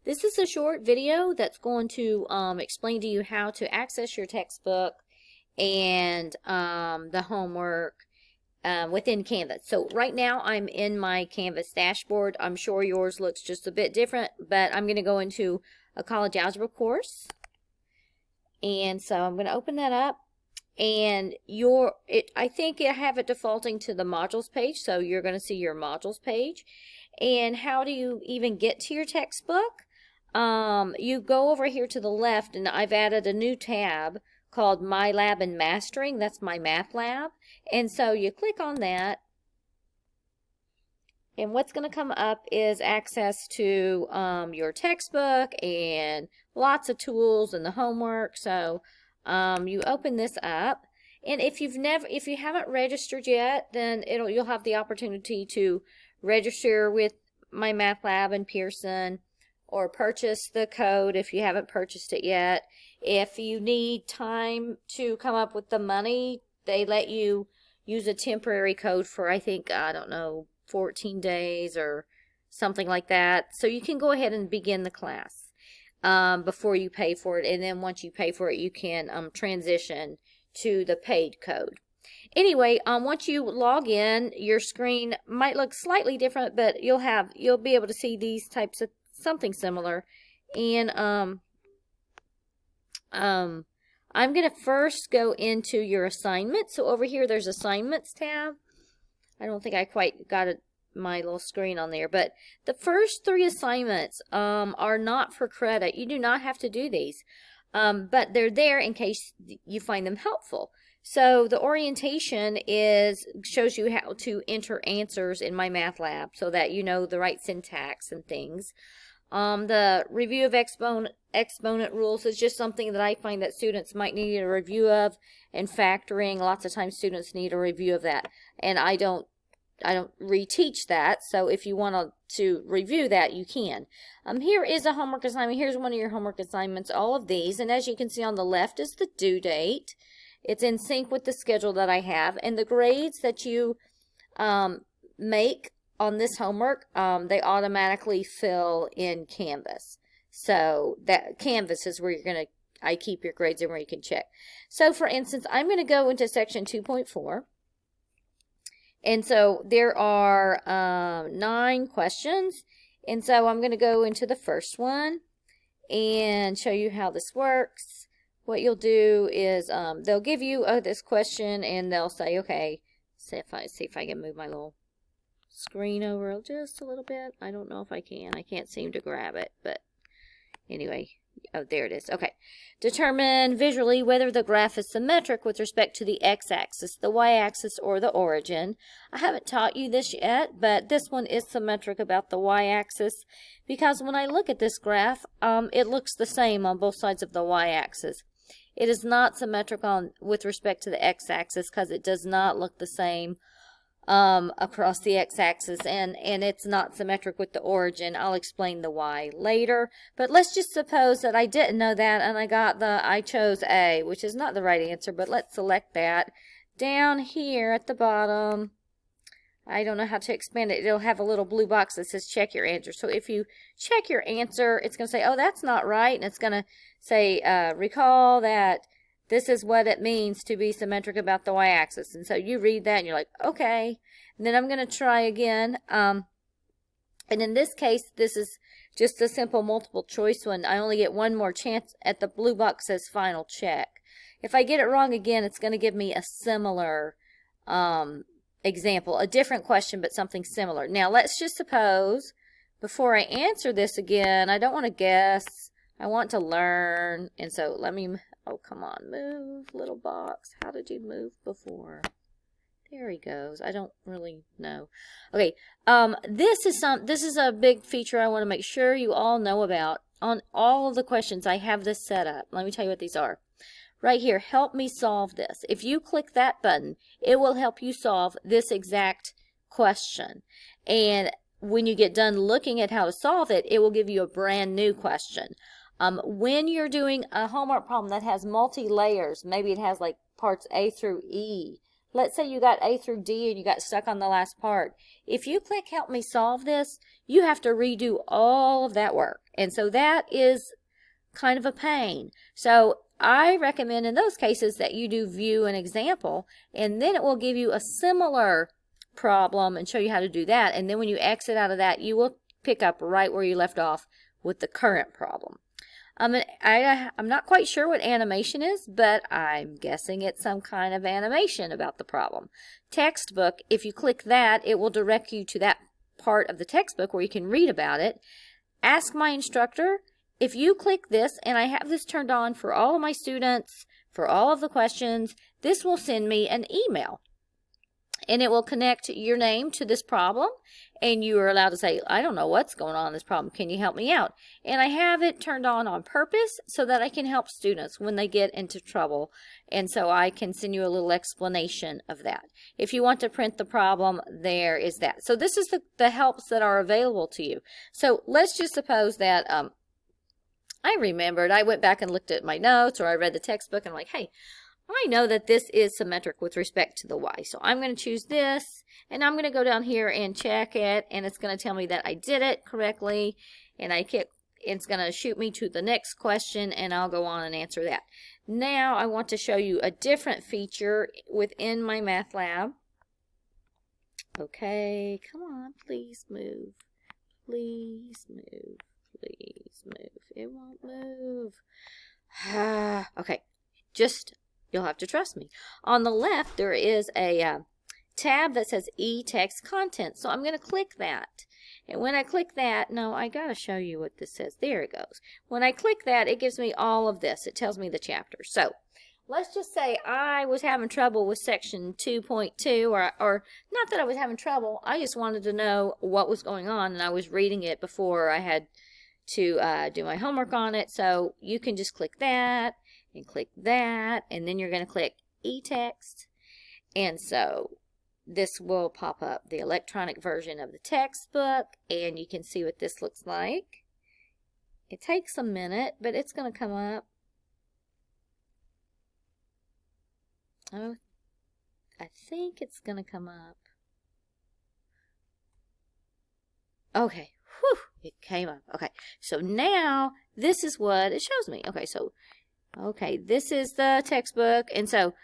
This is a short video that's going to explain to you how to access your textbook and the homework within Canvas. So right now I'm in my Canvas dashboard. I'm sure yours looks just a bit different, but I'm going to go into a college algebra course. And so I'm going to open that up. And I think I have it defaulting to the modules page, so you're going to see your modules page. And how do you even get to your textbook? You go over here to the left, and I've added a new tab called My Lab and Mastering. That's my math lab. And so you click on that, and what's going to come up is access to your textbook and lots of tools and the homework. So you open this up, and if you haven't registered yet, then you'll have the opportunity to register with my math lab and Pearson, or purchase the code if you haven't purchased it yet. If you need time to come up with the money, they let you use a temporary code for, I think, I don't know, 14 days or something like that. So you can go ahead and begin the class before you pay for it, and then once you pay for it, you can transition to the paid code. Anyway, once you log in, your screen might look slightly different, but you'll be able to see these types of something similar. And I'm going to first go into your assignments. So over here there's assignments tab. I don't think I quite got my little screen on there, but the first 3 assignments are not for credit. You do not have to do these, but they're there in case you find them helpful. So the orientation shows you how to enter answers in my math lab so that you know the right syntax and things. The review of exponent rules is just something that I find that students might need a review of, and factoring. Lots of times students need a review of that, and I don't reteach that, so if you want to review that, you can. Here is a homework assignment. Here's one of your homework assignments, all of these, and as you can see on the left is the due date. It's in sync with the schedule that I have, and the grades that you make on this homework, they automatically fill in Canvas. So that Canvas is where I keep your grades and where you can check. So for instance, I'm going to go into section 2.4. And so there are 9 questions. And so I'm going to go into the first one and show you how this works. What you'll do is they'll give you this question, and they'll say, okay, see if I can move my little screen over just a little bit. I don't know if I can. I can't seem to grab it, but anyway. Oh, there it is. Okay. Determine visually whether the graph is symmetric with respect to the x-axis, the y-axis, or the origin. I haven't taught you this yet, but this one is symmetric about the y-axis, because when I look at this graph, it looks the same on both sides of the y-axis. It is not symmetric with respect to the x-axis because it does not look the same across the x-axis, and it's not symmetric with the origin. I'll explain the y later, but let's just suppose that I didn't know that, and I chose A, which is not the right answer, but let's select that. Down here at the bottom, I don't know how to expand it. It'll have a little blue box that says check your answer. So if you check your answer, it's going to say, oh, that's not right, and it's going to say recall that this is what it means to be symmetric about the y-axis. And so you read that and you're like, okay. And then I'm going to try again. And in this case, this is just a simple multiple choice one. I only get one more chance at the blue box says final check. If I get it wrong again, it's going to give me a similar example, a different question, but something similar. Now, let's just suppose, before I answer this again, I don't want to guess. I want to learn. And so let me... Oh, come on, move, little box. How did you move before? There he goes. I don't really know. Okay, this is a big feature I want to make sure you all know about. On all of the questions, I have this set up. Let me tell you what these are. Right here, help me solve this. If you click that button, it will help you solve this exact question. And when you get done looking at how to solve it, it will give you a brand new question. When you're doing a homework problem that has multi-layers, maybe it has like parts A through E, let's say you got A through D and you got stuck on the last part. If you click Help Me Solve This, you have to redo all of that work. And so that is kind of a pain. So I recommend in those cases that you do View an Example, and then it will give you a similar problem and show you how to do that. And then when you exit out of that, you will pick up right where you left off with the current problem. I'm not quite sure what animation is, but I'm guessing it's some kind of animation about the problem. Textbook, if you click that, it will direct you to that part of the textbook where you can read about it. Ask My Instructor. If you click this, and I have this turned on for all of my students, for all of the questions, this will send me an email. And it will connect your name to this problem, and you are allowed to say, I don't know what's going on in this problem. Can you help me out? And I have it turned on purpose so that I can help students when they get into trouble. And so I can send you a little explanation of that. If you want to print the problem, there is that. So this is the helps that are available to you. So let's just suppose that I remembered, I went back and looked at my notes, or I read the textbook, and I'm like, hey, I know that this is symmetric with respect to the y. So I'm going to choose this, and I'm going to go down here and check it, and it's going to tell me that I did it correctly, and it's going to shoot me to the next question, and I'll go on and answer that. Now I want to show you a different feature within my math lab. Okay, come on, please move. Please move. Please move. It won't move. Okay, you'll have to trust me. On the left, there is a tab that says EText Content. So I'm going to click that. And when I click that, no, I got to show you what this says. There it goes. When I click that, it gives me all of this. It tells me the chapter. So let's just say I was having trouble with section 2.2, or not that I was having trouble. I just wanted to know what was going on, and I was reading it before I had to do my homework on it. So you can just click that and click that, and then you're going to click eText, and so this will pop up the electronic version of the textbook, and you can see what this looks like. It takes a minute, but it's going to come up. Oh, I think it's going to come up. Okay. Whew, it came up. Okay, so now this is what it shows me. Okay, this is the textbook, and so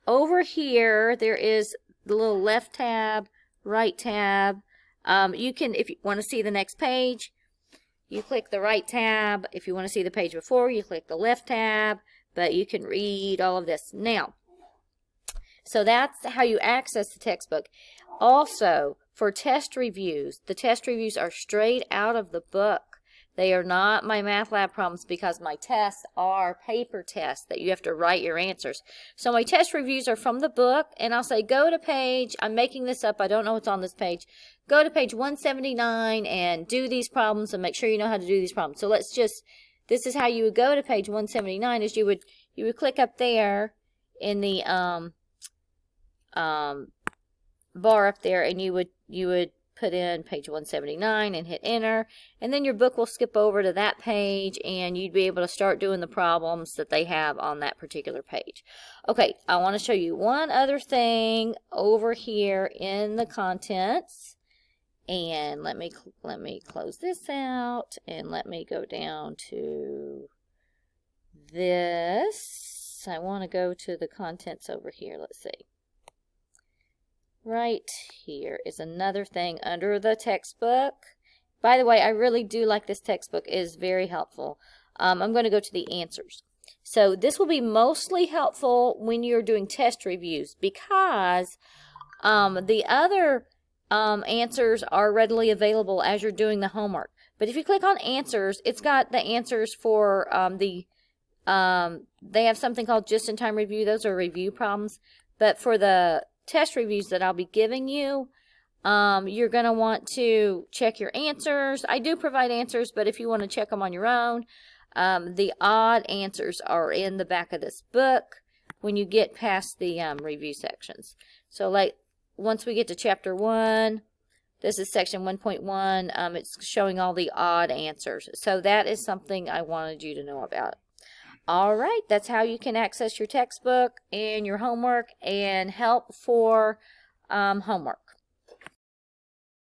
over here there is the little left tab, right tab. You can, if you want to see the next page, you click the right tab. If you want to see the page before, you click the left tab, but you can read all of this. Now, so that's how you access the textbook. Also, for test reviews, the test reviews are straight out of the book. They are not my math lab problems, because my tests are paper tests that you have to write your answers. So my test reviews are from the book, and I'll say go to page, I'm making this up, I don't know what's on this page, go to page 179 and do these problems and make sure you know how to do these problems. So let's just, this is how you would go to page 179, is you would click up there in the bar up there, and you would put in page 179 and hit enter, and then your book will skip over to that page, and you'd be able to start doing the problems that they have on that particular page. Okay, I want to show you one other thing over here in the contents, and let me close this out, and let me go down to this. I want to go to the contents over here. Let's see. Right here is another thing under the textbook. By the way, I really do like this textbook. It is very helpful. I'm going to go to the answers. So this will be mostly helpful when you're doing test reviews, because the other answers are readily available as you're doing the homework. But if you click on answers, it's got the answers for they have something called just-in-time review. Those are review problems. But for the test reviews that I'll be giving you, you're going to want to check your answers. I do provide answers, but if you want to check them on your own, the odd answers are in the back of this book when you get past the review sections. So like once we get to chapter 1, this is section 1.1, it's showing all the odd answers. So that is something I wanted you to know about. All right, that's how you can access your textbook and your homework and help for homework.